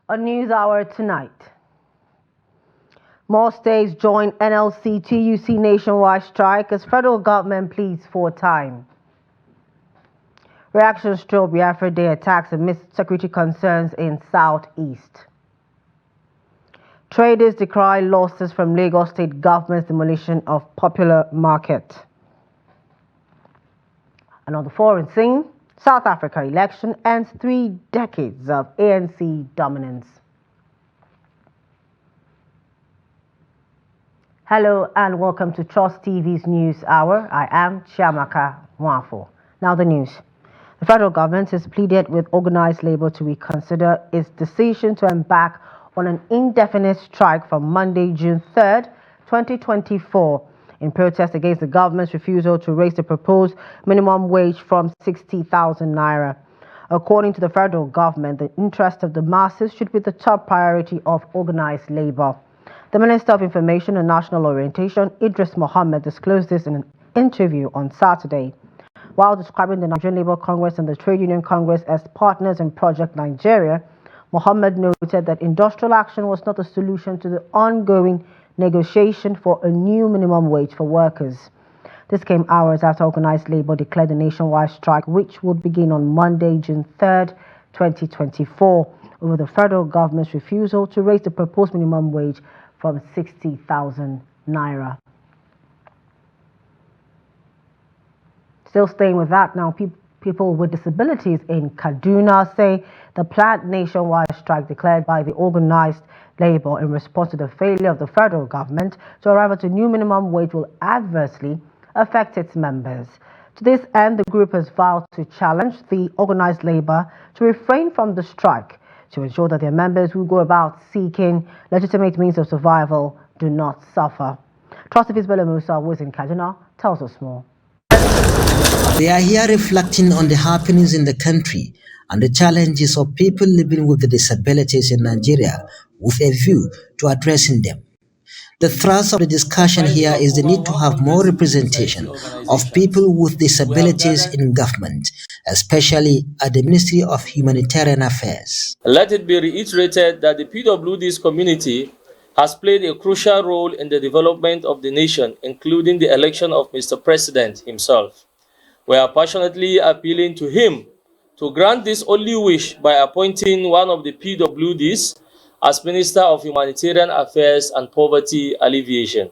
A news hour tonight. More states join NLC TUC nationwide strike as federal government pleads for time. Reactions to Biafra Day attacks amidst security concerns in Southeast. Traders decry losses from Lagos State government's demolition of popular market. And on the foreign scene, South Africa election ends 3 decades of ANC dominance. Hello and welcome to Trust TV's News Hour. I am Chiamaka Mwafo. Now the news. The federal government has pleaded with organized labor to reconsider its decision to embark on an indefinite strike from Monday, June 3rd, 2024, in protest against the government's refusal to raise the proposed minimum wage from 60,000 naira. According to the federal government, the interest of the masses should be the top priority of organized labor. The Minister of Information and National Orientation, Idris Mohammed, disclosed this in an interview on Saturday. While describing the Nigerian Labour Congress and the Trade Union Congress as partners in Project Nigeria, Mohammed noted that industrial action was not a solution to the ongoing negotiation for a new minimum wage for workers. This came hours after organized labor declared a nationwide strike, which would begin on Monday, June 3rd, 2024, over the federal government's refusal to raise the proposed minimum wage from 60,000 naira. Still staying with that now, people with disabilities in Kaduna say the planned nationwide strike declared by the organized labor in response to the failure of the federal government to arrive at a new minimum wage will adversely affect its members. To this end, the group has vowed to challenge the organized labor to refrain from the strike to ensure that their members who go about seeking legitimate means of survival do not suffer. Trust TV's Bello Musa, who is in Kaduna, tells us more. They are here reflecting on the happenings in the country and the challenges of people living with disabilities in Nigeria with a view to addressing them. The thrust of the discussion here is the need to have more representation of people with disabilities in government, especially at the Ministry of Humanitarian Affairs. Let it be reiterated that the PWD's community has played a crucial role in the development of the nation, including the election of Mr. President himself. We are passionately appealing to him to grant this only wish by appointing one of the PWDs as Minister of Humanitarian Affairs and Poverty Alleviation.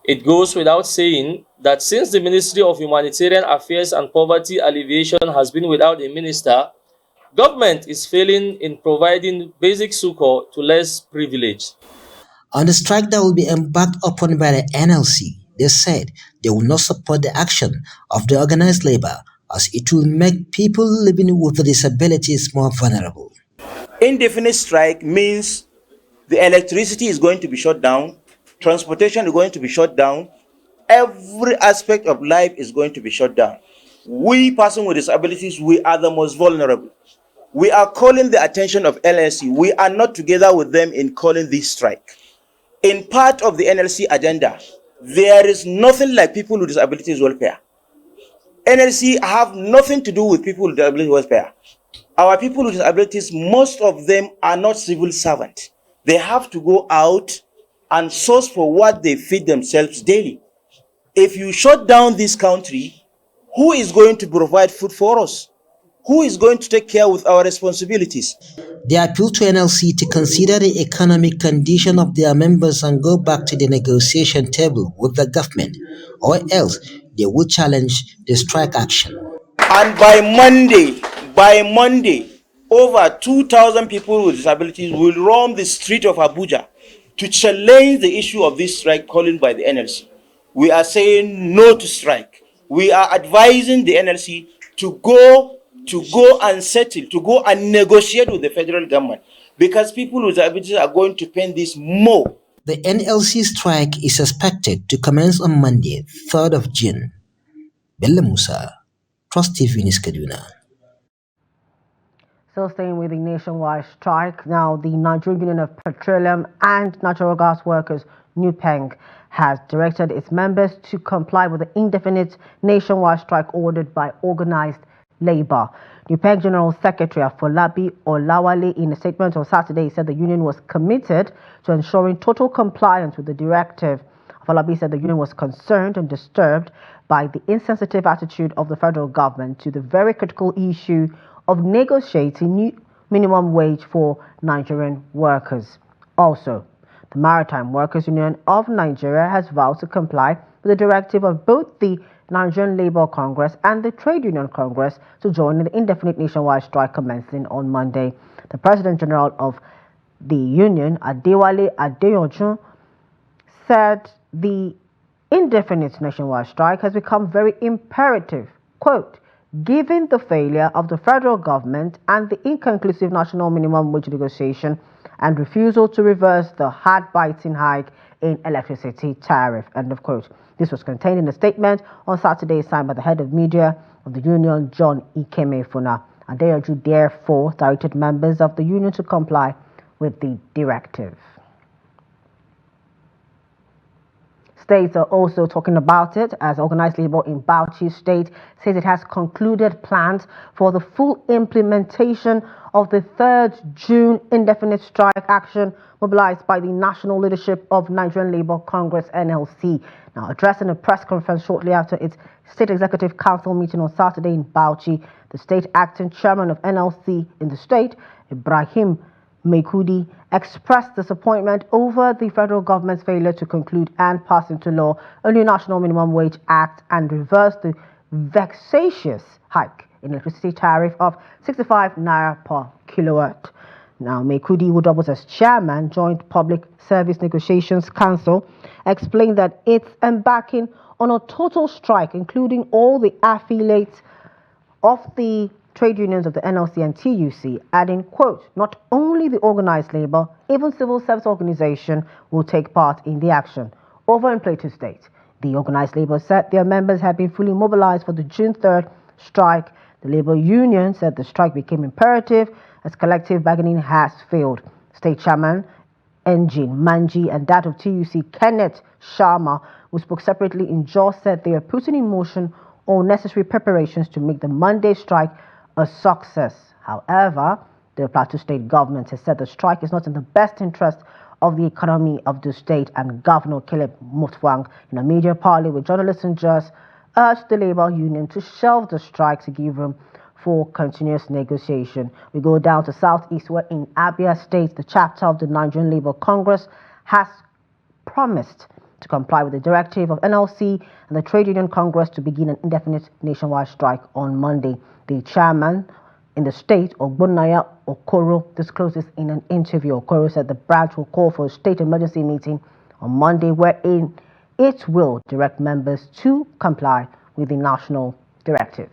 It goes without saying that since the Ministry of Humanitarian Affairs and Poverty Alleviation has been without a minister, government is failing in providing basic succor to less privileged. On the strike that will be embarked upon by the NLC, they said they will not support the action of the organized labor as it will make people living with disabilities more vulnerable. Indefinite strike means the electricity is going to be shut down, transportation is going to be shut down, every aspect of life is going to be shut down. We, persons with disabilities, we are the most vulnerable. We are calling the attention of NLC. We are not together with them in calling this strike. In part of the NLC agenda, there is nothing like people with disabilities welfare. NLC have nothing to do with people with disabilities welfare. Our people with disabilities, most of them are not civil servants. They have to go out and source for what they feed themselves daily. If you shut down this country, who is going to provide food for us? Who is going to take care with our responsibilities? They appeal to NLC to consider the economic condition of their members and go back to the negotiation table with the government, or else they will challenge the strike action. And by Monday, over 2,000 people with disabilities will roam the street of Abuja to challenge the issue of this strike calling by the NLC. We are saying no to strike. We are advising the NLC to go and settle, to go and negotiate with the federal government, because people with disabilities are going to pay this more. The NLC strike is expected to commence on Monday, 3rd of June. Bello Musa, Trust TV News, Kaduna. Still staying with the nationwide strike, now the Nigerian Union of Petroleum and Natural Gas Workers, NUPENG, has directed its members to comply with the indefinite nationwide strike ordered by organized labor. UPEC General Secretary Afolabi Olawale, in a statement on Saturday, said the union was committed to ensuring total compliance with the directive. Afolabi said the union was concerned and disturbed by the insensitive attitude of the federal government to the very critical issue of negotiating new minimum wage for Nigerian workers. Also, the Maritime Workers Union of Nigeria has vowed to comply with the directive of both the Nigerian Labour Congress and the Trade Union Congress to join in the indefinite nationwide strike commencing on Monday. The President General of the union, Adewale Adeyanju, said the indefinite nationwide strike has become very imperative, quote, given the failure of the federal government and the inconclusive national minimum wage negotiation and refusal to reverse the hard-biting hike in electricity tariff, end of quote. This was contained in a statement on Saturday signed by the head of media of the union, John Ikemefuna. Adeyanju therefore directed members of the union to comply with the directive. States are also talking about it, as organized labor in Bauchi State says it has concluded plans for the full implementation of the 3rd June indefinite strike action mobilized by the national leadership of Nigerian Labour Congress, NLC. Now, addressing a press conference shortly after its State Executive Council meeting on Saturday in Bauchi, the state acting chairman of NLC in the state, Ibrahim Mekudi, expressed disappointment over the federal government's failure to conclude and pass into law a new National Minimum Wage Act and reverse the vexatious hike in electricity tariff of 65 naira per kilowatt. Now, Mekudi, who doubles as chairman, Joint Public Service Negotiations Council, explained that it's embarking on a total strike, including all the affiliates of the trade unions of the NLC and TUC, adding, quote, not only the organized labor, even civil service organization will take part in the action. Over in Plateau State, the organized labor said their members have been fully mobilized for the June 3rd strike. The labor union said the strike became imperative as collective bargaining has failed. State chairman Engine Manji and that of TUC Kenneth Sharma, who spoke separately in Jos, said they are putting in motion all necessary preparations to make the Monday strike a success. However, the Plateau State government has said the strike is not in the best interest of the economy of the state, and Governor Caleb Mutfwang, in a media parley with journalists in Jos, urged the labor union to shelve the strike to give room for continuous negotiation. We go down to Southeast, where in Abia State, the chapter of the Nigerian Labour Congress has promised to comply with the directive of NLC and the Trade Union Congress to begin an indefinite nationwide strike on Monday. The chairman in the state, Ogbonnaya Okoro, discloses in an interview. Okoro said the branch will call for a state emergency meeting on Monday, wherein it will direct members to comply with the national directive.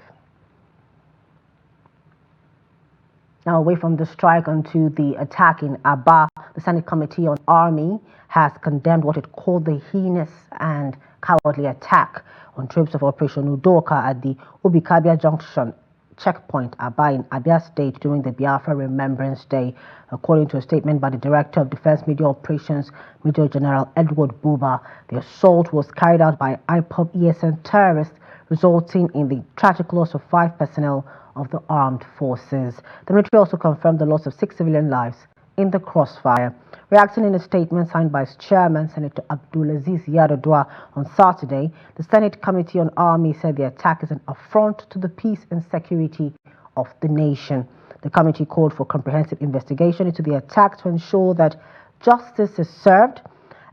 Now, away from the strike onto the attack in Aba, the Senate Committee on Army has condemned what it called the heinous and cowardly attack on troops of Operation Udoka at the Obikabia Junction checkpoint Aba in Abia State during the Biafra Remembrance Day. According to a statement by the Director of Defense Media Operations, Major General Edward Buba, the assault was carried out by IPOB ESN terrorists, resulting in the tragic loss of 5 personnel of the armed forces. The military also confirmed the loss of 6 civilian lives in the crossfire. Reacting in a statement signed by its chairman, Senator Abdulaziz Yaradua, on Saturday, the Senate Committee on Army said the attack is an affront to the peace and security of the nation. The committee called for comprehensive investigation into the attack to ensure that justice is served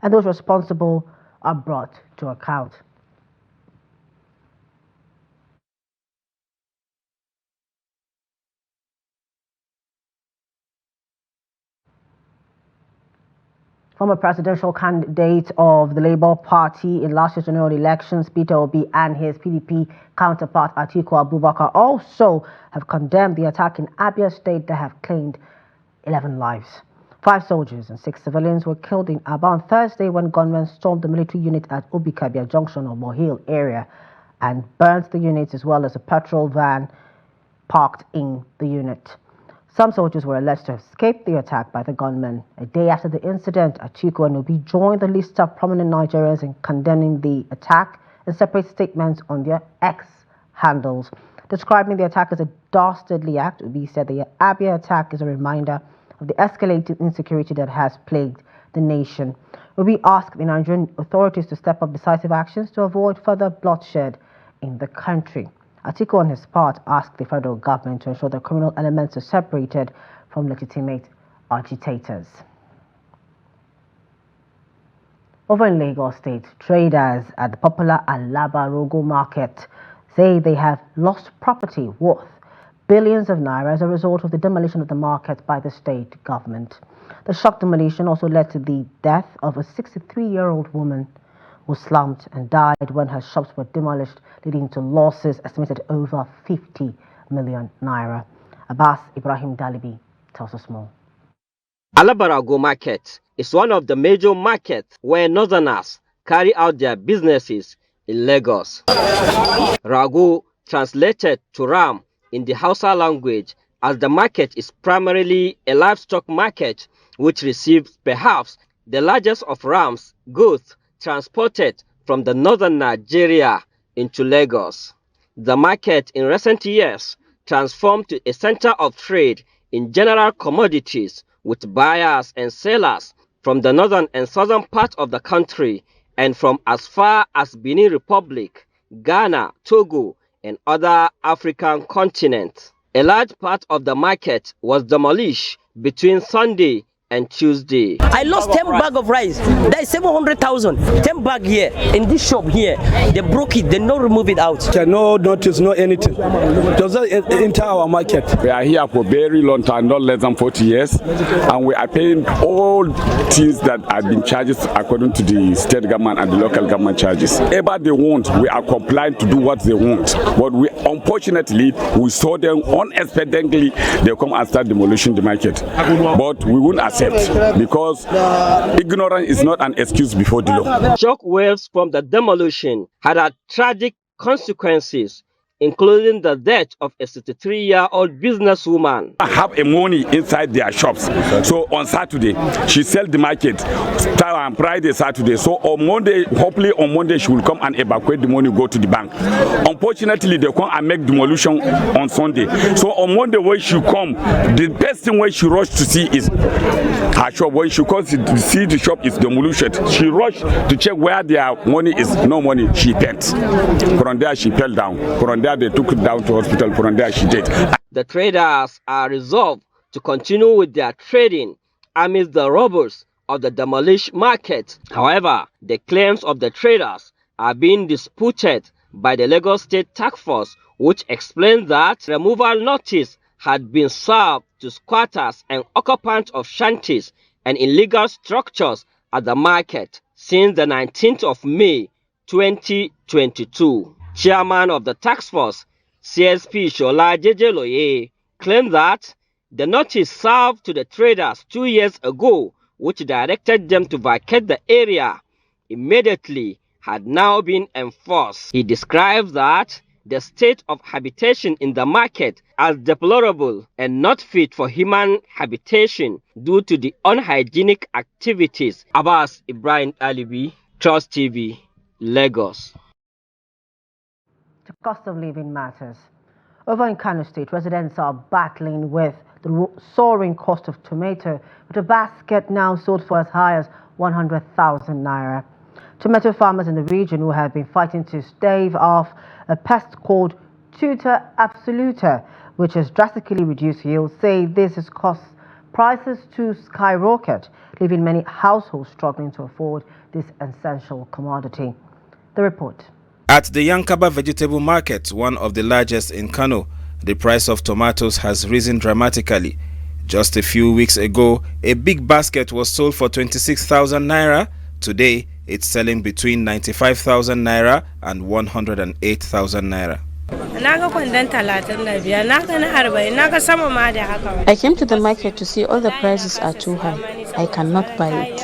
and those responsible are brought to account. Former presidential candidate of the Labour Party in last year's general elections, Peter Obi, and his PDP counterpart, Atiku Abubakar, also have condemned the attack in Abia State that have claimed 11 lives. 5 soldiers and 6 civilians were killed in Aba on Thursday when gunmen stormed the military unit at Obikabia Junction or Mohil area and burnt the unit as well as a petrol van parked in the unit. Some soldiers were alleged to have escaped the attack by the gunmen. A day after the incident, Atiku and Obi joined the list of prominent Nigerians in condemning the attack in separate statements on their X handles. Describing the attack as a dastardly act, Obi said the Abia attack is a reminder of the escalated insecurity that has plagued the nation. Obi asked the Nigerian authorities to step up decisive actions to avoid further bloodshed in the country. Atiku, on his part, asked the federal government to ensure that criminal elements are separated from legitimate agitators. Over in Lagos State, traders at the popular Alaba Rogo market say they have lost property worth billions of naira as a result of the demolition of the market by the state government. The shock demolition also led to the death of a 63-year-old woman who slumped and died when her shops were demolished, leading to losses estimated over 50 million naira. Abbas Ibrahim Dalibi tells us more. Alabarago Market is one of the major markets where northerners carry out their businesses in Lagos. Rago, translated to ram in the Hausa language, as the market is primarily a livestock market which receives perhaps the largest of rams goods transported from the northern Nigeria into Lagos. The market in recent years transformed to a center of trade in general commodities, with buyers and sellers from the northern and southern part of the country and from as far as Benin Republic, Ghana, Togo, and other African continents. A large part of the market was demolished between Sunday and Tuesday. I lost 10 bags of rice. That is 700,000. 10 bags here in this shop here. They broke it. They not remove it out. No notice, no anything. Just enter our market. We are here for a very long time, not less than 40 years, and we are paying all things that have been charged according to the state government and the local government charges. Whatever they want, we are compliant to do what they want. But we, unfortunately, we saw them unexpectedly. They come and start demolishing the market. But we won't accept, because ignorance is not an excuse before the law. Shock waves from the demolition had tragic consequences, including the death of a 63-year-old businesswoman. I have a money inside their shops. So on Saturday, she sell the market. On Friday, Saturday. So on Monday, hopefully on Monday, she will come and evacuate the money, go to the bank. Unfortunately, they come and make demolition on Sunday. So on Monday, when she come, the best thing when she rush to see is her shop. When she comes to see the shop is demolition, she rush to check where their money is. No money, she faints. From there, she fell down. From there, they took it down to hospital. From there, she did. The traders are resolved to continue with their trading amidst the rubbles of the demolished market. However, the claims of the traders are being disputed by the Lagos State Task Force, which explains that removal notice had been served to squatters and occupants of shanties and illegal structures at the market since the 19th of May 2022. Chairman of the task force, CSP Shola Jejeloye, claimed that the notice served to the traders 2 years ago, which directed them to vacate the area immediately, had now been enforced. He describes that the state of habitation in the market as deplorable and not fit for human habitation due to the unhygienic activities. Abbas Ibrahim Alibi, Trust TV, Lagos. The cost of living matters. Over in Kano State, residents are battling with the soaring cost of tomato, with a basket now sold for as high as 100,000 naira. Tomato farmers in the region, who have been fighting to stave off a pest called Tutor absoluta, which has drastically reduced yields, say this has caused prices to skyrocket, leaving many households struggling to afford this essential commodity. The report. At the Yankaba vegetable market, one of the largest in Kano, the price of tomatoes has risen dramatically. Just a few weeks ago, a big basket was sold for 26,000 naira. Today, it's selling between 95,000 naira and 108,000 naira. I came to the market to see all the prices are too high. I cannot buy it.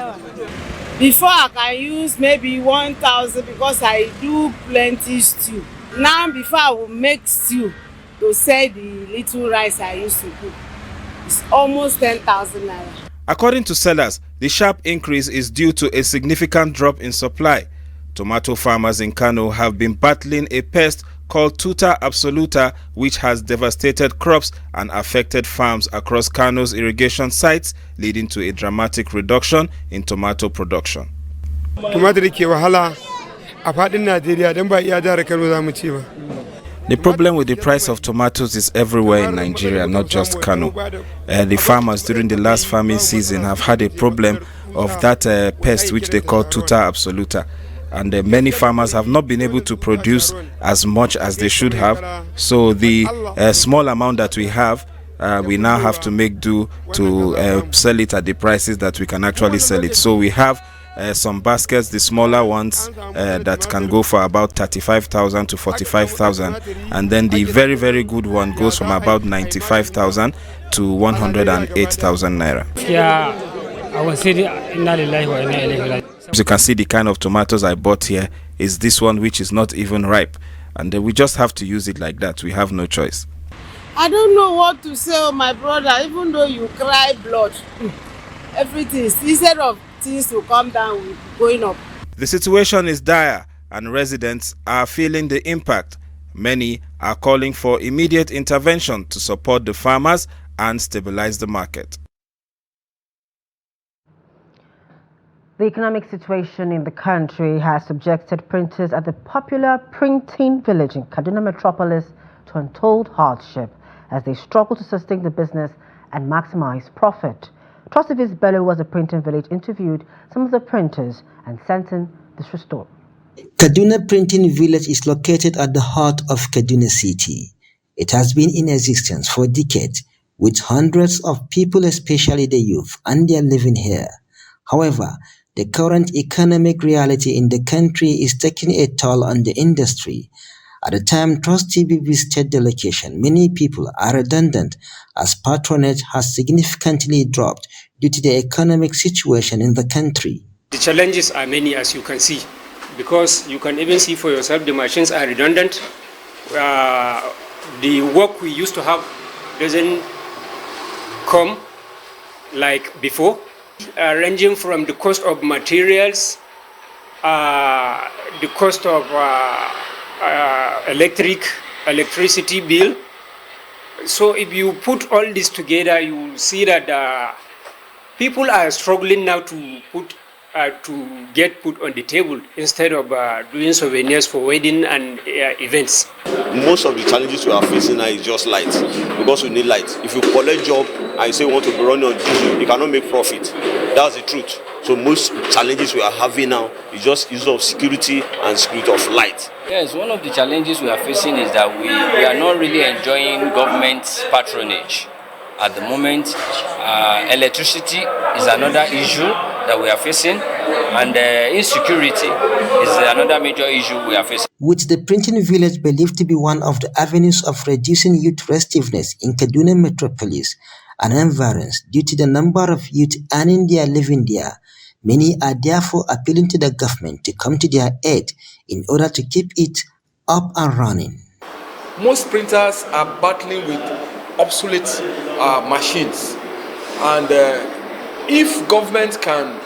Before I can use maybe 1,000 because I do plenty stew. Now before I will make stew to sell the little rice I used to cook, it's almost 10,000 naira. According to sellers, the sharp increase is due to a significant drop in supply. Tomato farmers in Kano have been battling a pest called tuta absoluta, which has devastated crops and affected farms across Kano's irrigation sites, leading to a dramatic reduction in tomato production. The problem with the price of tomatoes is everywhere in Nigeria, not just Kano. The farmers during the last farming season have had a problem of that pest which they call tuta absoluta. And many farmers have not been able to produce as much as they should have. So the small amount that we have, we now have to make do to sell it at the prices that we can actually sell it. So we have some baskets, the smaller ones that can go for about 35,000 to 45,000, and then the very, very good one goes from about 95,000 to 108,000 naira. As you can see, the kind of tomatoes I bought here is this one, which is not even ripe, and we just have to use it like that. We have no choice. I don't know what to say, oh my brother. Even though you cry blood, everything instead of things to come down with going up. The situation is dire and residents are feeling the impact. Many are calling for immediate intervention to support the farmers and stabilize the market. The economic situation in the country has subjected printers at the popular printing village in Kaduna metropolis to untold hardship as they struggle to sustain the business and maximize profit. Trust TV's Bello was a printing village, interviewed some of the printers and sent in this story. Kaduna Printing Village is located at the heart of Kaduna City. It has been in existence for decades, with hundreds of people, especially the youth, and they are living here. However, the current economic reality in the country is taking a toll on the industry. At the time Trust TV visited the location, many people are redundant as patronage has significantly dropped due to the economic situation in the country. The challenges are many, as you can see, because you can even see for yourself the machines are redundant. The work we used to have doesn't come like before, ranging from the cost of materials, the cost of electricity bill. So if you put all this together, you will see that people are struggling now to get put on the table instead of doing souvenirs for wedding and events. Most of the challenges we are facing now is just light, because we need light. If you collect job and you say you want to be running on diesel, you cannot make profit. That's the truth. So most challenges we are having now is just issue of security and security of light. Yes, one of the challenges we are facing is that we are not really enjoying government patronage. At the moment, electricity is another issue that we are facing, and insecurity is another major issue we are facing. With the printing village believed to be one of the avenues of reducing youth restiveness in Kaduna metropolis and environs due to the number of youth earning their living there, many are therefore appealing to the government to come to their aid in order to keep it up and running. Most printers are battling with obsolete machines, and if government can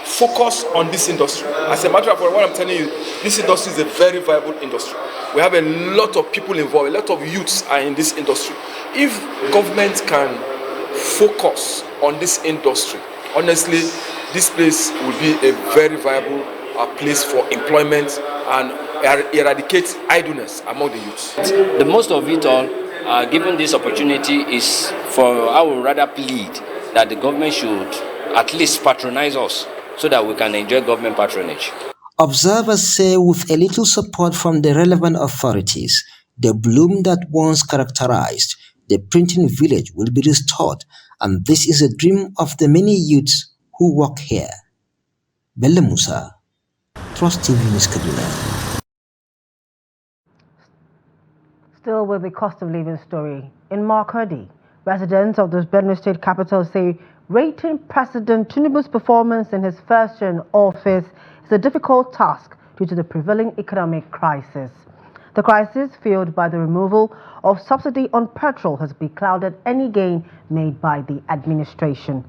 focus on this industry, as a matter of fact, what I'm telling you, this industry is a very viable industry. We have a lot of people involved, a lot of youths are in this industry. If government can focus on this industry, honestly, this place will be a very viable place for employment and eradicate idleness among the youths. The most of it all, given this opportunity, is for, I would rather plead that the government should at least patronize us so that we can enjoy government patronage. Observers say with a little support from the relevant authorities, the bloom that once characterized the printing village will be restored, and this is a dream of the many youths who work here. Bello Musa, Trust TV News, Kaduna. Still with the cost of living story, in Makurdi, residents of the Benue State capital say rating President Tinubu's performance in his first year in office is a difficult task due to the prevailing economic crisis. The crisis, fueled by the removal of subsidy on petrol, has beclouded any gain made by the administration.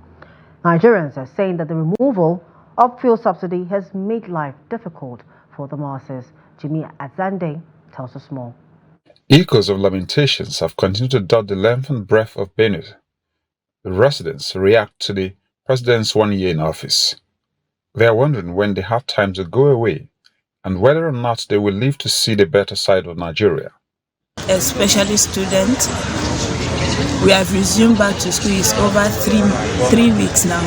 Nigerians are saying that the removal of fuel subsidy has made life difficult for the masses. Jimmy Azande tells us more. Echoes of lamentations have continued to dot the length and breadth of Benue. The residents react to the president's 1 year in office. They are wondering when they have time to go away and whether or not they will live to see the better side of Nigeria. Especially students, we have resumed back to school. It's over three weeks now,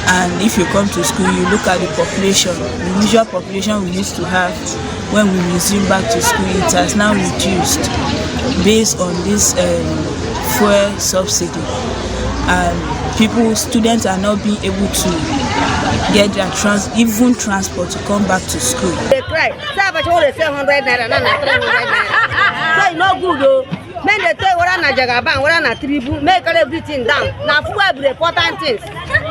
and if you come to school, you look at the population, the usual population we used to have when we resume back to school, it has now reduced based on this fuel subsidy, and students are not being able to get their even transport to come back to school. They cry, say but only 700 naira, not 300 naira. So no good though. Men they tell what na jagaban, what na tribu, make everything down. Now fuel be important things.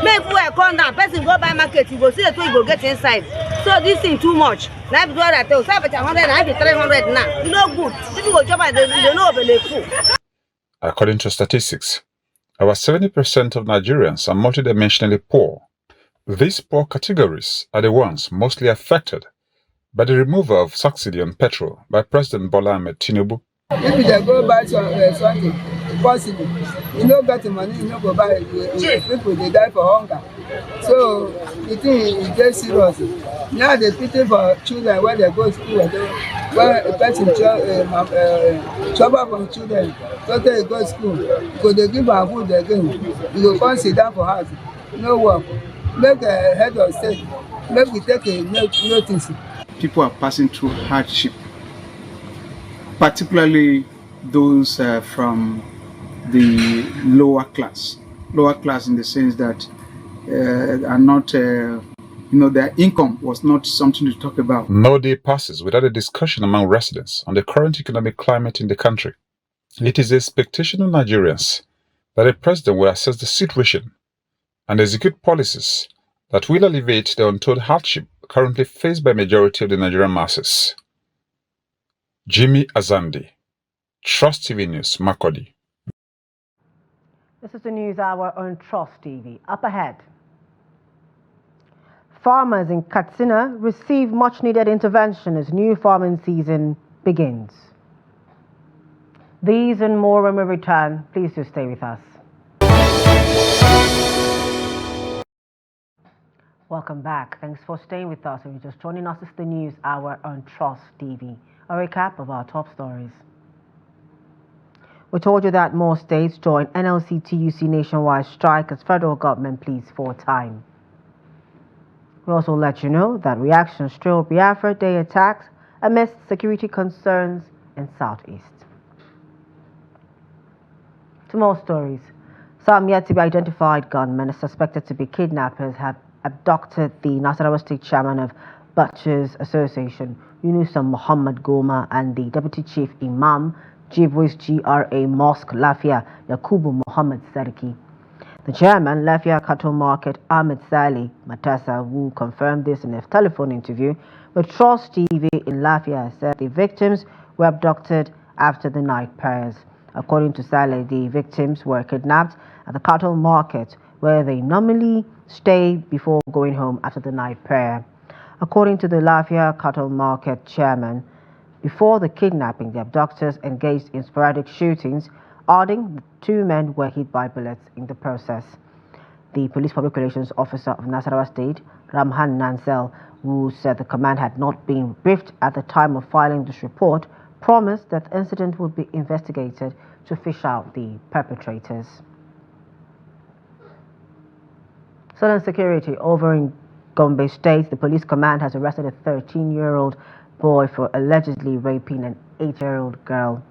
Make fuel come down. Person go buy market, you go see the two, you go get inside. So this thing too much. Now be what I tell. Say but 100, now be 300 now. You no good. People go chop, they know be full. According to statistics, about 70% of Nigerians are multidimensionally poor. These poor categories are the ones mostly affected by the removal of subsidy on petrol by President Bola Ahmed Tinubu. If they go buy something, possible, you don't get the money, you don't go buy it. People, they die for hunger. So, the thing is very serious. Now they pity for children when they go to school. When a person trouble from children, so they go to school, because they give them food again. You go come sit down for house, no work. Make a head of state, make we take a notice. People are passing through hardship, particularly those from the lower class in the sense that are not, their income was not something to talk about. No day passes without a discussion among residents on the current economic climate in the country. It is the expectation of Nigerians that a president will assess the situation and execute policies that will alleviate the untold hardship currently faced by majority of the Nigerian masses. Jimmy Azandi, Trust TV News, Makurdi. This is the news hour on Trust TV. Up ahead, farmers in Katsina receive much-needed intervention as new farming season begins. These and more when we return. Please do stay with us. Welcome back. Thanks for staying with us. If you're just joining us, it's the news hour on Trust TV. A recap of our top stories. We told you that more states join NLC TUC nationwide strike as federal government pleads for time. We also let you know that reactions trail Biafra Day attacks amidst security concerns in Southeast. To more stories. Some yet to be identified gunmen suspected to be kidnappers have abducted the Nasarawa State Chairman of Butchers Association, Yunusa Muhammad Goma, and the Deputy Chief Imam, Jibwis GRA Mosque Lafia, Yakubu Muhammad Sarki. The chairman, Lafia Cattle Market, Ahmed Saleh Matassa, who confirmed this in a telephone interview with Trust TV in Lafia, said the victims were abducted after the night prayers. According to Saleh, the victims were kidnapped at the cattle market where they normally stay before going home after the night prayer. According to the Lafia Cattle Market chairman, before the kidnapping, the abductors engaged in sporadic shootings, adding the two men were hit by bullets in the process. The police public relations officer of Nasarawa State, Ramhan Nansel, who said the command had not been briefed at the time of filing this report, promised that the incident would be investigated to fish out the perpetrators. Southern security over in Gombe State, the police command has arrested a 13-year-old boy for allegedly raping an 8-year-old girl.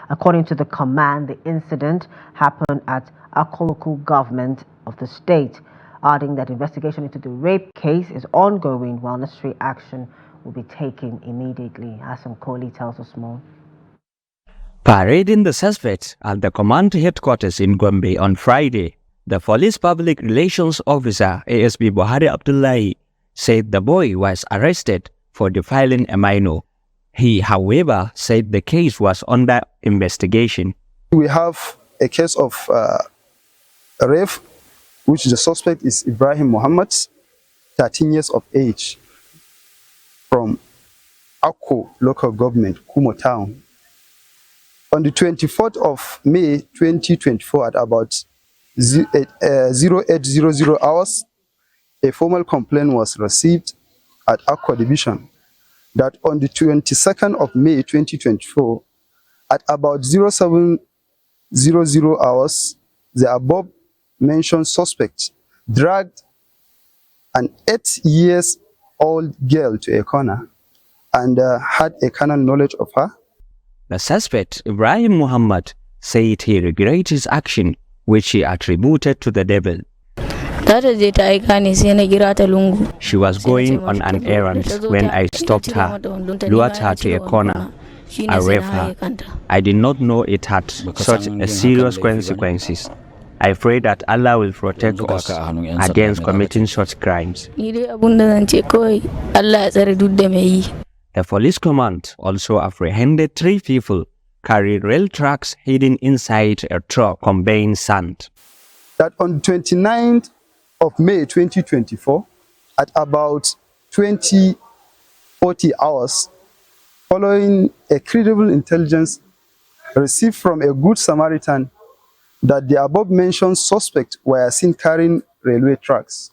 According to the command, the incident happened at Akko local government of the state, adding that investigation into the rape case is ongoing while necessary action will be taken immediately. Hassan Kohli tells us more. Parading the suspects at the command headquarters in Gombe on Friday, the police public relations officer ASP Buhari Abdullahi said the boy was arrested for defiling a minor. He, however, said the case was under investigation. We have a case of rape, which the suspect is Ibrahim Muhammad, 13 years of age, from Akko local government, Kumo town. On the 24th of May 2024 at about 0800 hours, a formal complaint was received at Akko division that on the 22nd of May 2024 at about 0700 hours, the above mentioned suspect dragged an 8-year-old girl to a corner and had a carnal knowledge of her. The suspect, Ibrahim Muhammad, said he regrets his action, which he attributed to the devil. She was going on an errand when I stopped her, lured her to a corner. I raped her. I did not know it had such a serious consequences. I pray that Allah will protect us against committing such crimes. The police command also apprehended 3 people carrying rail tracks hidden inside a truck conveying sand. That on 29th of May 2024, at about 20:40 hours, following a credible intelligence received from a good Samaritan that the above-mentioned suspects were seen carrying railway tracks.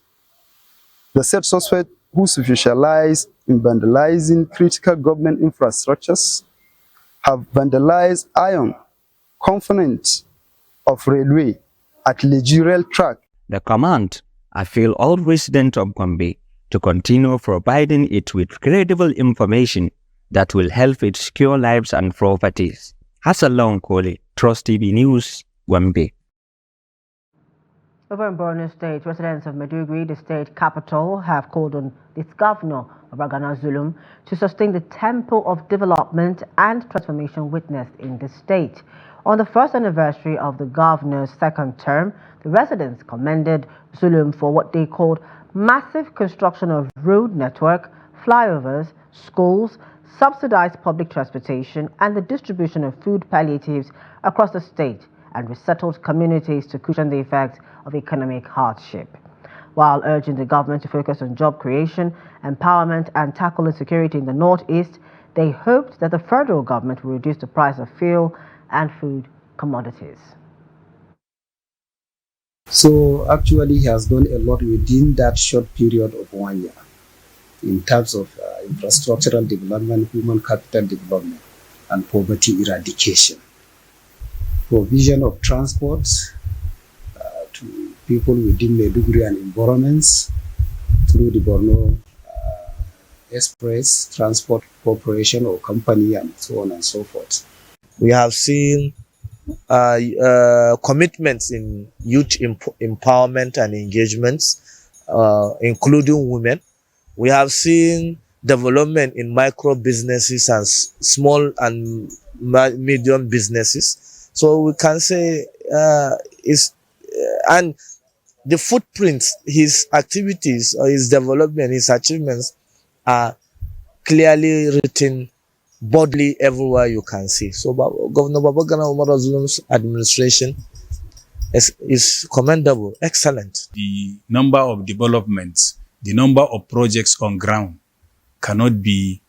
The said suspect, who specialized in vandalizing critical government infrastructures, have vandalized iron components of railway at Legirail track. The command appealed all residents of Gombe to continue providing it with credible information that will help it secure lives and properties. Hassan Kole, Trust TV News, Gombe. Over in Borno State, residents of Maiduguri, the state capital, have called on its governor, Babagana Zulum, to sustain the tempo of development and transformation witnessed in the state. On the first anniversary of the governor's second term, the residents commended Zulum for what they called massive construction of road network, flyovers, schools, subsidized public transportation, and the distribution of food palliatives across the state and resettled communities to cushion the effects of economic hardship. While urging the government to focus on job creation, empowerment, and tackle insecurity in the northeast, they hoped that the federal government will reduce the price of fuel and food commodities. So actually he has done a lot within that short period of 1 year in terms of infrastructural development, human capital development, and poverty eradication. Provision of transport to people within Maiduguri and environments through the Borno Express Transport Corporation or company and so on and so forth. We have seen commitments in youth empowerment and engagements, including women. We have seen development in micro businesses and small and medium businesses. So we can say and the footprints, his activities or his development, his achievements are clearly written boldly everywhere you can see. So Governor Babagana Umar Zulum's administration is commendable, excellent. The number of developments, the number of projects on ground cannot be,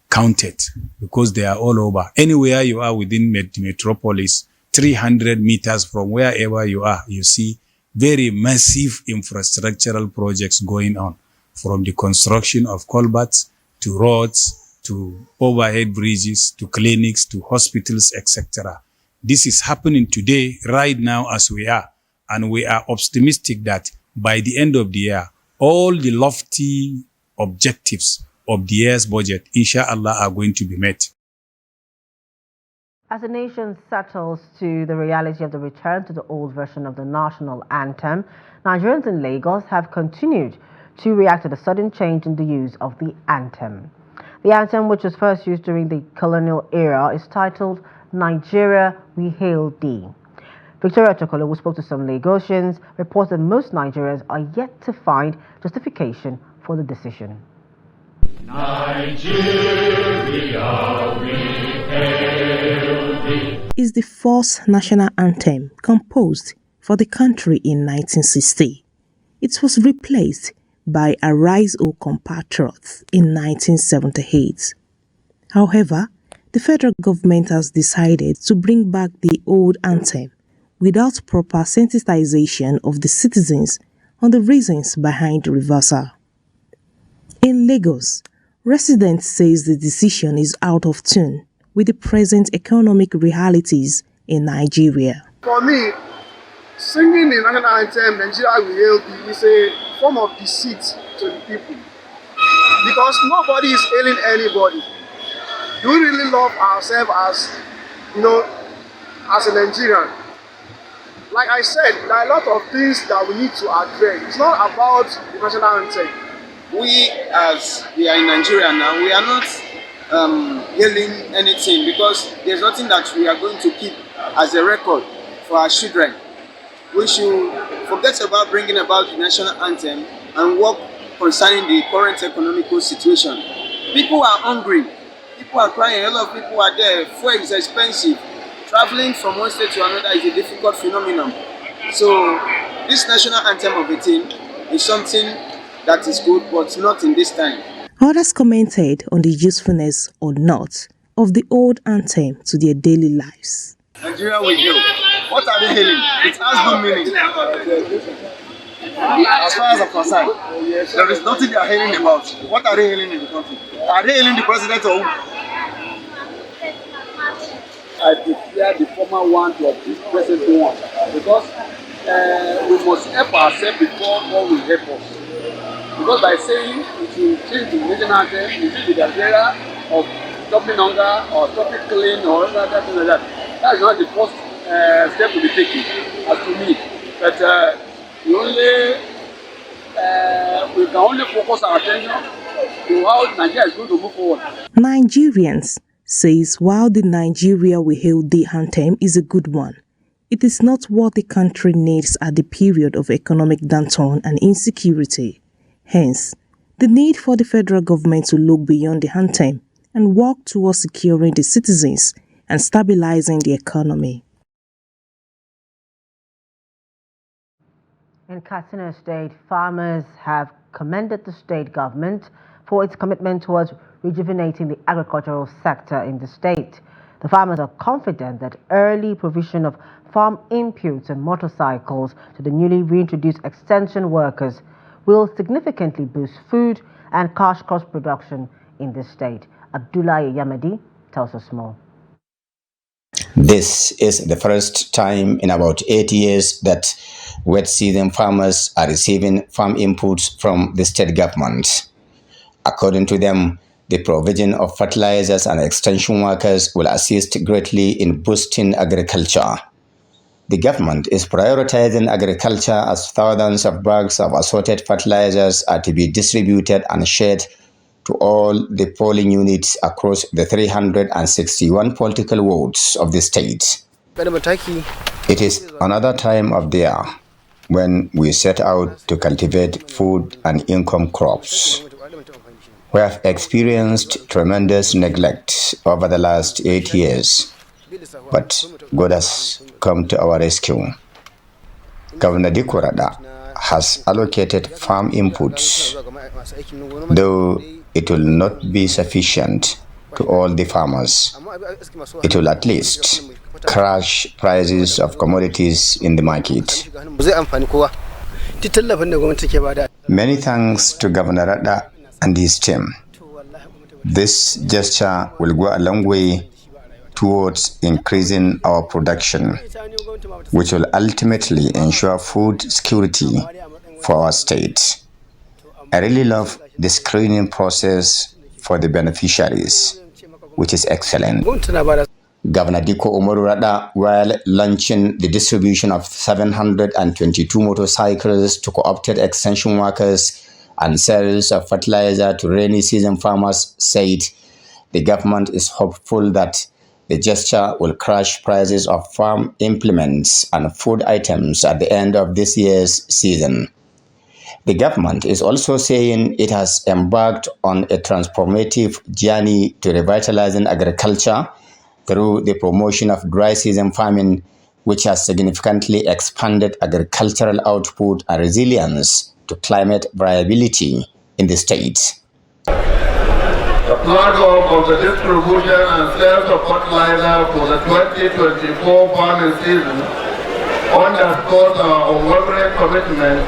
counted because they are all over. Anywhere you are within metropolis, 300 meters from wherever you are, you see very massive infrastructural projects going on, from the construction of culverts to roads, to overhead bridges, to clinics, to hospitals, etc. This is happening today, right now as we are. And we are optimistic that by the end of the year, all the lofty objectives of the year's budget, inshallah, are going to be met. As the nation settles to the reality of the return to the old version of the national anthem, Nigerians in Lagos have continued to react to the sudden change in the use of the anthem. The anthem, which was first used during the colonial era, is titled Nigeria, We Hail Thee. Victoria Chokolo, who spoke to some Lagosians, reports that most Nigerians are yet to find justification for the decision. Nigeria, we hail thee is the first national anthem composed for the country in 1960. It was replaced by Arise O compatriots in 1978. However, the federal government has decided to bring back the old anthem without proper sensitization of the citizens on the reasons behind the reversal. In Lagos, residents says the decision is out of tune with the present economic realities in Nigeria. For me, singing the national anthem, Nigeria will help, is a form of deceit to the people. Because nobody is hailing anybody. Do we really love ourselves as, as a Nigerian? Like I said, there are a lot of things that we need to address. It's not about the national anthem. We, as we are in Nigeria now, we are not hailing anything because there's nothing that we are going to keep as a record for our children. We should forget about bringing about the national anthem and work concerning the current economical situation. People are hungry. People are crying. A lot of people are there. Fuel is expensive. Traveling from one state to another is a difficult phenomenon. So this national anthem of a thing is something that is good, but not in this time. Others commented on the usefulness or not of the old anthem to their daily lives. Nigeria will go. What are they hailing? It has no meaning. As far as I'm concerned, there is nothing they are hailing about. What are they hailing in the country? Are they hailing the president or who? I declare the former one to this present one because we must help ourselves before God will help us. Because by saying it will change the national anthem, it will be the idea of stopping hunger or stopping killing or something like that. That is not the first step to be taken, as to me. But we can only focus our attention to how Nigeria is going to move forward. Nigerians says while the Nigeria we hail the anthem is a good one, it is not what the country needs at the period of economic downturn and insecurity. Hence, the need for the federal government to look beyond the anthem and work towards securing the citizens and stabilizing the economy. In Katsina State, farmers have commended the state government for its commitment towards rejuvenating the agricultural sector in the state. The farmers are confident that early provision of farm inputs and motorcycles to the newly reintroduced extension workers will significantly boost food and cash crop production in the state. Abdullah Yamadi tells us more. This is the first time in about 8 years that wet season farmers are receiving farm inputs from the state government. According to them, the provision of fertilizers and extension workers will assist greatly in boosting agriculture. The government is prioritizing agriculture as thousands of bags of assorted fertilizers are to be distributed and shared to all the polling units across the 361 political wards of the state. It is another time of the year when we set out to cultivate food and income crops. We have experienced tremendous neglect over the last 8 years, but God has come to our rescue. Governor Dikurada has allocated farm inputs, though it will not be sufficient to all the farmers. It will at least crush prices of commodities in the market. Many thanks to Governor Rada and his team. This gesture will go a long way towards increasing our production, which will ultimately ensure food security for our state. I really love the screening process for the beneficiaries, which is excellent. Governor Diko Umaru Rada, while launching the distribution of 722 motorcycles to co-opted extension workers and sales of fertilizer to rainy season farmers, said the government is hopeful that the gesture will crush prices of farm implements and food items at the end of this year's season. The government is also saying it has embarked on a transformative journey to revitalizing agriculture through the promotion of dry season farming, which has significantly expanded agricultural output and resilience to climate variability in the state. The platform of the distribution and sales of fertilizer for the 2024 farming season underscores our unwavering commitment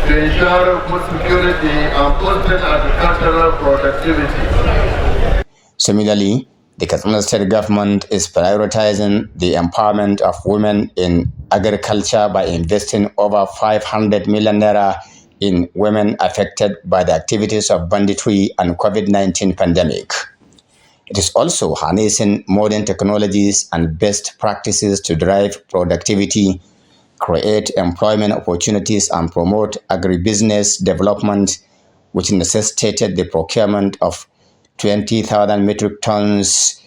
to ensure food security and boosting agricultural productivity. Similarly, the Katsina State government is prioritizing the empowerment of women in agriculture by investing over 500 million naira in women affected by the activities of banditry and COVID-19 pandemic. It is also harnessing modern technologies and best practices to drive productivity, create employment opportunities, and promote agribusiness development, which necessitated the procurement of 20,000 metric tons,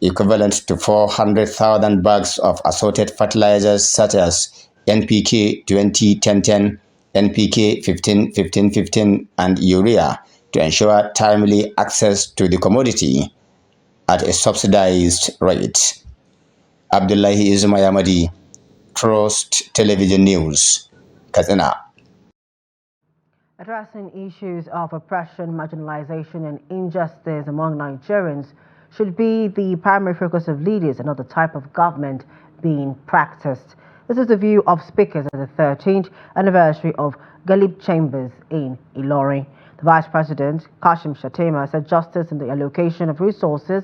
equivalent to 400,000 bags of assorted fertilizers such as NPK 20-10-10, NPK 15-15-15, and urea to ensure timely access to the commodity at a subsidized rate. Abdullahi Izumayamadi, Trust Television News, Katsina. Addressing issues of oppression, marginalization, and injustice among Nigerians should be the primary focus of leaders and not the type of government being practiced. This is the view of speakers at the 13th anniversary of Galib Chambers in Ilorin. The Vice President, Kashim Shettima, said justice in the allocation of resources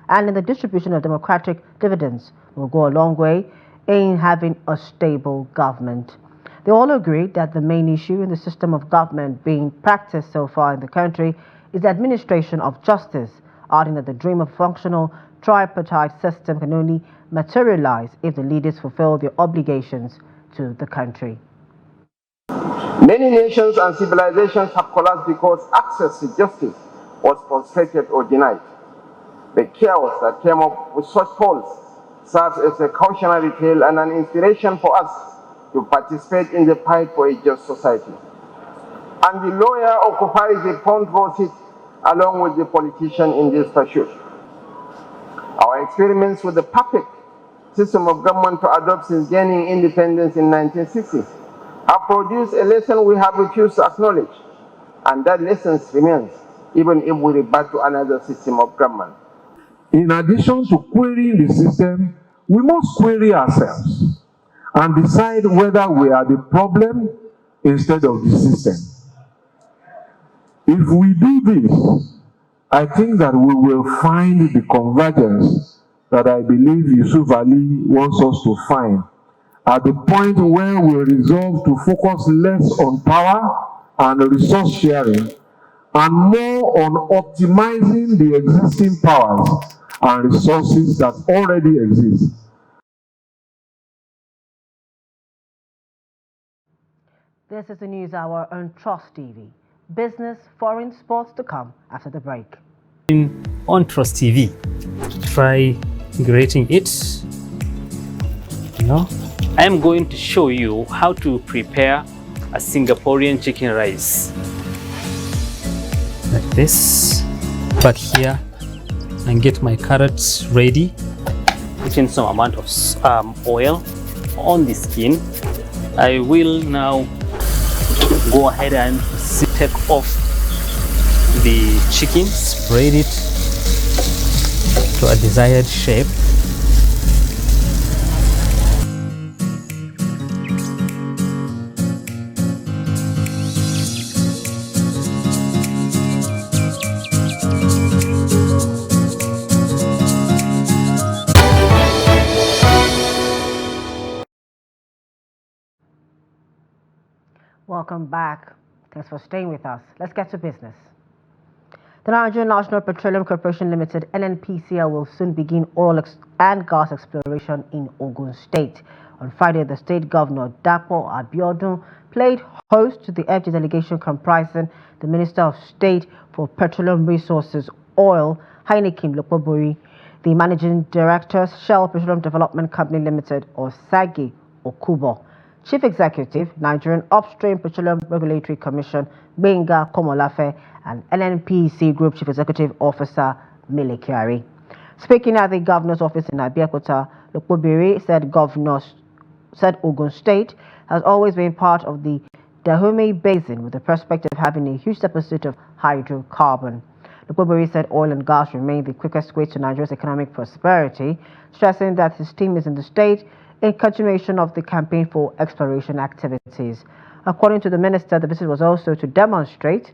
and in the distribution of democratic dividends will go a long way in having a stable government. They all agreed that the main issue in the system of government being practiced so far in the country is the administration of justice, adding that the dream of functional tripartite system can only materialize if the leaders fulfill their obligations to the country. Many nations and civilizations have collapsed because access to justice was frustrated or denied. The chaos that came up with such falls serves as a cautionary tale and an inspiration for us to participate in the fight for a just society. And the lawyer occupies a front row seat along with the politician in this pursuit. Our experiments with the perfect system of government to adopt since gaining independence in 1960 have produced a lesson we have refused to acknowledge, and that lesson remains even if we revert to another system of government. In addition to querying the system, we must query ourselves and decide whether we are the problem instead of the system. If we do this, I think that we will find the convergence that I believe Yusuf Ali wants us to find at the point where we resolve to focus less on power and resource sharing and more on optimizing the existing powers and resources that already exist. This is the News Hour on Trust TV. Business, foreign, sports to come after the break. On Trust TV, try grating it. I am going to show you how to prepare a Singaporean chicken rice. Like this. Back here and get my carrots ready. Put in some amount of oil on the skin. I will now go ahead and take off the chicken, spread it to a desired shape. Welcome back. Thanks for staying with us. Let's get to business. The Nigerian National Petroleum Corporation Limited, NNPCL, will soon begin oil and gas exploration in Ogun State. On Friday, the state governor, Dapo Abiodun, played host to the FG delegation comprising the Minister of State for Petroleum Resources, Oil, Heineken Lokpobori, the Managing Director, Shell Petroleum Development Company Limited, or SAGI Okubo, Chief Executive, Nigerian Upstream Petroleum Regulatory Commission, Benga Komolafe, and NNPC Group Chief Executive Officer, Mile Kyari. Speaking at the governor's office in Abeokuta, Lokpobiri said Ogun State has always been part of the Dahomey Basin with the prospect of having a huge deposit of hydrocarbon. Lukwebori said oil and gas remain the quickest way to Nigeria's economic prosperity, stressing that his team is in the state in continuation of the campaign for exploration activities. According to the minister, the visit was also to demonstrate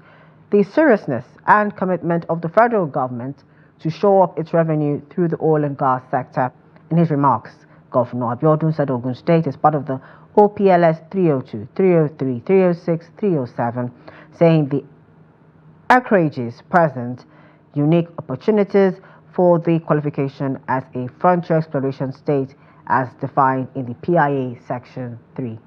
the seriousness and commitment of the federal government to shore up its revenue through the oil and gas sector. In his remarks, Governor Abiodun said Ogun State is part of the OPLS 302, 303, 306, 307, saying the acreages present unique opportunities for the qualification as a frontier exploration state as defined in the PIA Section 3.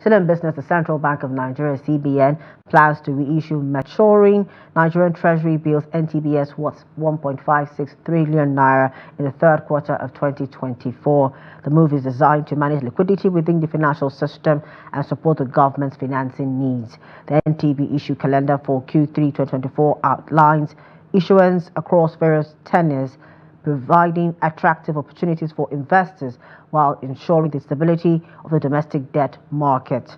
Still in business, the Central Bank of Nigeria, CBN, plans to reissue maturing Nigerian Treasury bills NTBS worth 1.56 trillion naira in the third quarter of 2024. The move is designed to manage liquidity within the financial system and support the government's financing needs. The NTB issue calendar for Q3 2024 outlines issuance across various tenures, providing attractive opportunities for investors while ensuring the stability of the domestic debt market.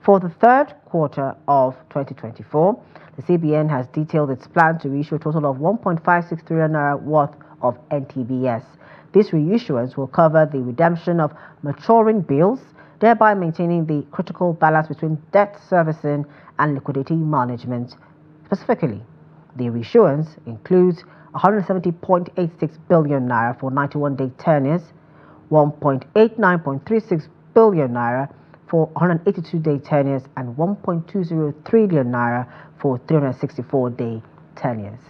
For the third quarter of 2024, the CBN has detailed its plan to reissue a total of 1.56 trillion naira worth of NTBS. This reissuance will cover the redemption of maturing bills, thereby maintaining the critical balance between debt servicing and liquidity management. Specifically, the reissuance includes 170.86 billion naira for 91-day tenures, 1.8936 billion naira for 182-day tenures, and 1.20 trillion naira for 364-day tenures.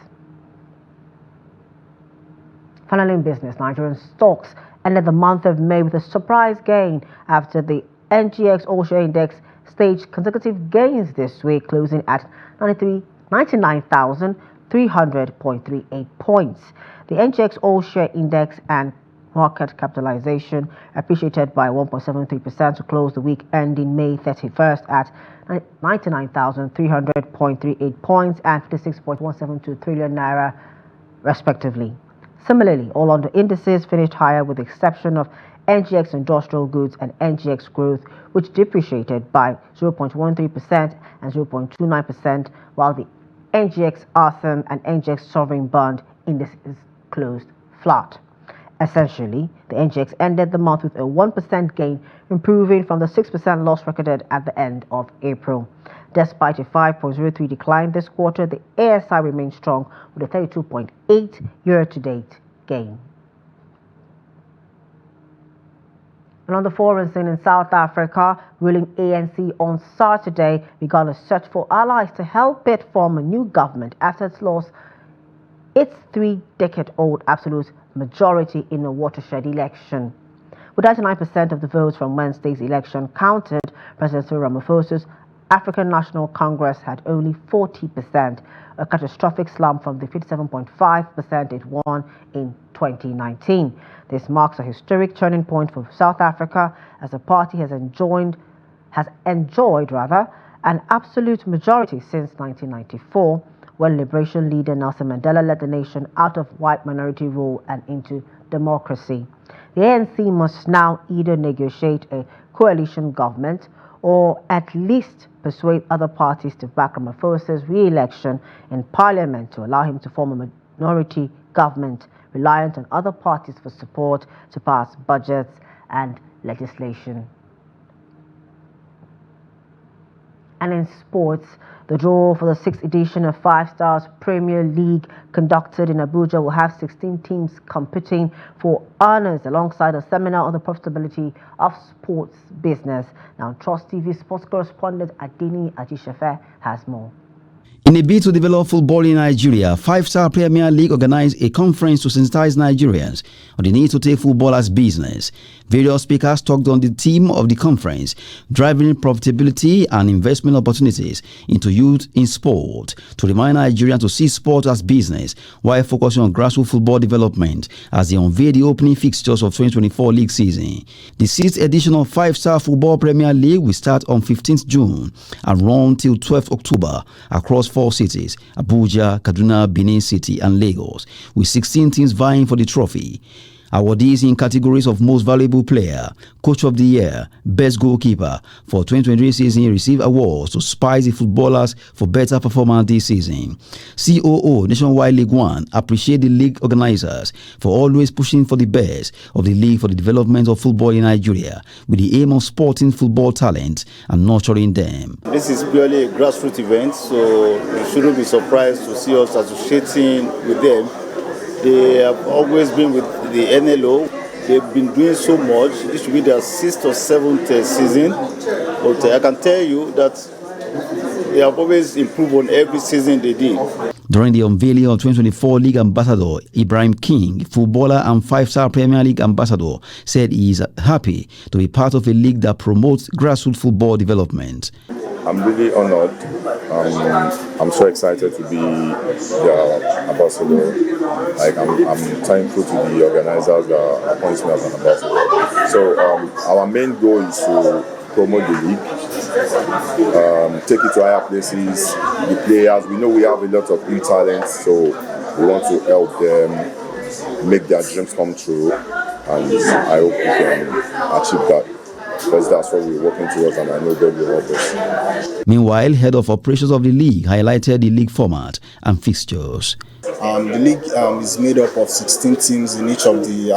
Finally in business, Nigerian stocks ended the month of May with a surprise gain after the NGX All-Share Index staged consecutive gains this week, closing at 99,300.38 points. The NGX All-Share Index and market capitalization appreciated by 1.73% to close the week ending May 31st at 99,300.38 points and 56.172 trillion naira, respectively. Similarly, all other indices finished higher with the exception of NGX Industrial Goods and NGX Growth, which depreciated by 0.13% and 0.29%, while the NGX Awesome and NGX Sovereign Bond indices closed flat. Essentially, the NGX ended the month with a 1% gain, improving from the 6% loss recorded at the end of April. Despite a 5.03 decline this quarter, the ASI remains strong with a 32.8 year-to-date gain. And on the foreign scene in South Africa, ruling ANC on Saturday began a search for allies to help it form a new government after it lost its 3-decade-old absolute majority in a watershed election. With 99% of the votes from Wednesday's election counted, President Cyril Ramaphosa's African National Congress had only 40%, a catastrophic slump from the 57.5% it won in 2019. This marks a historic turning point for South Africa as the party has enjoyed an absolute majority since 1994, when liberation leader Nelson Mandela led the nation out of white minority rule and into democracy. The ANC must now either negotiate a coalition government or at least persuade other parties to back Ramaphosa's re-election in parliament to allow him to form a minority government reliant on other parties for support to pass budgets and legislation. And in sports, the draw for the 6th edition of 5 Stars Premier League conducted in Abuja will have 16 teams competing for honors alongside a seminar on the profitability of sports business. Now, Trust TV sports correspondent Adini Ajishefe has more. In a bid to develop football in Nigeria, 5 Star Premier League organized a conference to sensitize Nigerians on the need to take football as business. Various speakers talked on the theme of the conference, driving profitability and investment opportunities into youth in sport, to remind Nigerians to see sport as business while focusing on grassroots football development as they unveil the opening fixtures of 2024 league season. The 6th edition of 5 Star Football Premier League will start on 15th June and run till 12th October across 4 cities, Abuja, Kaduna, Benin City and Lagos, with 16 teams vying for the trophy. Awardees in categories of Most Valuable Player, Coach of the Year, Best Goalkeeper for 2023 season receive awards to spice the footballers for better performance this season. COO Nationwide League One appreciate the league organizers for always pushing for the best of the league for the development of football in Nigeria with the aim of supporting football talent and nurturing them. This is purely a grassroots event, so you shouldn't be surprised to see us associating with them. They have always been with the NLO. They've been doing so much. This should be their 6th or 7th season. But I can tell you that they have always improved on every season they did. During the unveiling of 2024 League Ambassador, Ibrahim King, footballer and 5-star Premier League ambassador, said he is happy to be part of a league that promotes grassroots football development. I'm really honored. I'm so excited to be the ambassador. Like I'm thankful to the organizers that appointed me as an ambassador. So our main goal is to promote the league, take it to higher places. The players, we know we have a lot of new talent, so we want to help them make their dreams come true, and I hope we can achieve that. Because that's what we're working towards, and I know God will help us. Meanwhile, head of operations of the league highlighted the league format and fixtures. The league is made up of 16 teams in each of the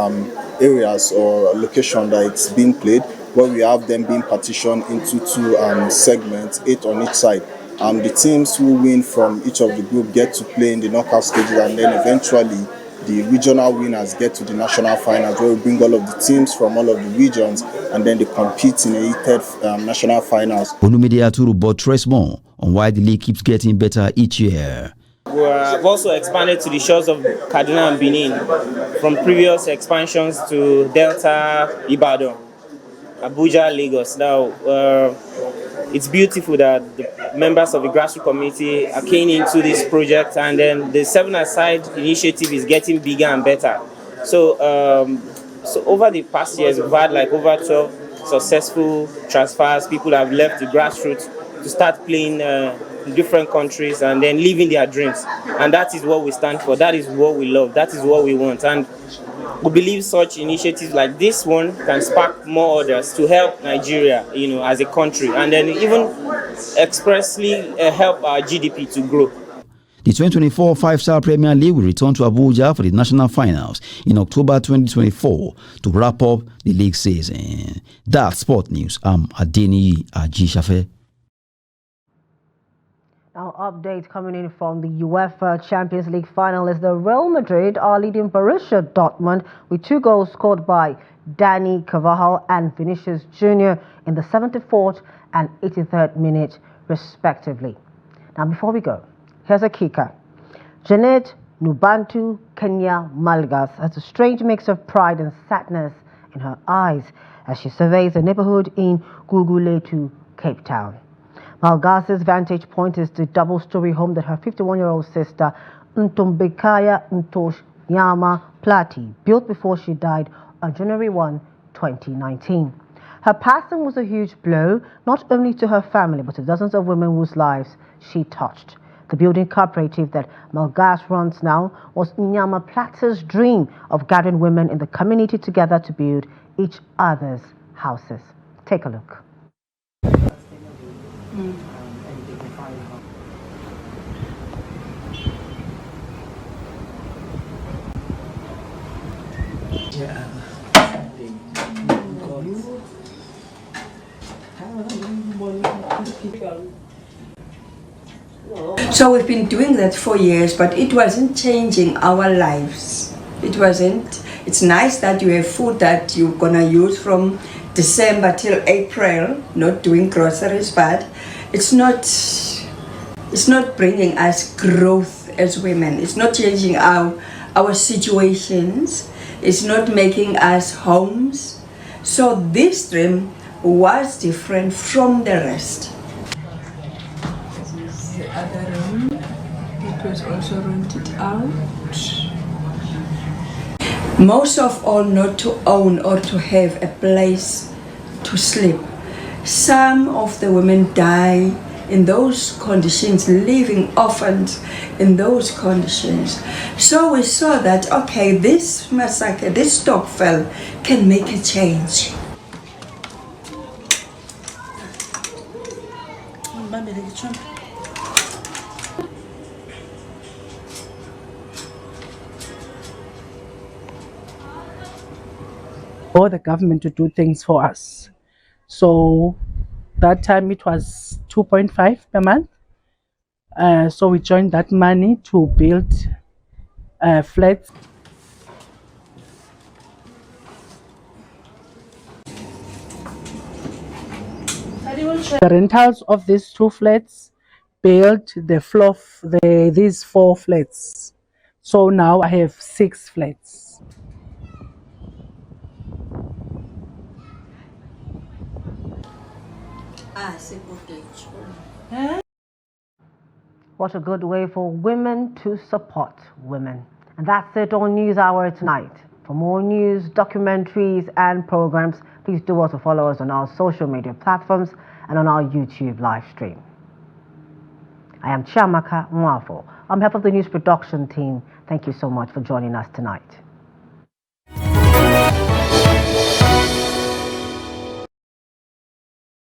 areas or location that it's being played, where we have them being partitioned into 2 segments, 8 on each side. The teams who win from each of the group get to play in the knockout stages, and then eventually the regional winners get to the national finals, where we bring all of the teams from all of the regions, and then they compete in a heated national finals. Olumide Aturu buttress more on why the league keeps getting better each year. We have also expanded to the shores of Kaduna and Benin, from previous expansions to Delta, Ibadan, Abuja, Lagos. Now, it's beautiful that the members of the grassroots community are keen into this project, and then the 7-a-side initiative is getting bigger and better. So over the past years, we've had like over 12 successful transfers. People have left the grassroots to start playing in different countries and then living their dreams. And that is what we stand for. That is what we love. That is what we want. And we believe such initiatives like this one can spark more others to help Nigeria, as a country, and then even expressly help our GDP to grow. The 2024 5-star Premier League will return to Abuja for the national finals in October 2024 to wrap up the league season. That's Sport News. I'm Adeni Ajishafe. Now, update coming in from the UEFA Champions League finalists. The Real Madrid are leading Borussia Dortmund with 2 goals scored by Dani Carvajal and Vinicius Jr. in the 74th and 83rd minute, respectively. Now, before we go, here's a kicker. Janet Nubantu Kenya Malgas has a strange mix of pride and sadness in her eyes as she surveys the neighborhood in Guguletu, Cape Town. Malgas's vantage point is the double-story home that her 51-year-old sister Ntombekaya Ntosh Nyama Plati built before she died on January 1, 2019. Her passing was a huge blow not only to her family but to dozens of women whose lives she touched. The building cooperative that Malgas runs now was Nyama Plati's dream of gathering women in the community together to build each other's houses. Take a look. So we've been doing that for years, but it wasn't changing our lives. It's nice that you have food that you're gonna use from December till April, not doing groceries, but it's not bringing us growth as women. It's not changing our situations. It's not making us homes. So this dream was different from the rest. This is the other room. It was also rented out. Most of all, not to own or to have a place to sleep. Some of the women die in those conditions, leaving orphans in those conditions. So we saw that, okay, this massacre, this Stokvel can make a change. For the government to do things for us. So that time it was 2.5 per month. So we joined that money to build flats. The rentals of these 2 flats built the floor, these 4 flats. So now I have 6 flats. What a good way for women to support women. And that's it on News Hour tonight. For more news, documentaries and programs, please do also follow us on our social media platforms and on our YouTube live stream. I am Chiamaka Mwafo. On behalf of the news production team, thank you so much for joining us tonight.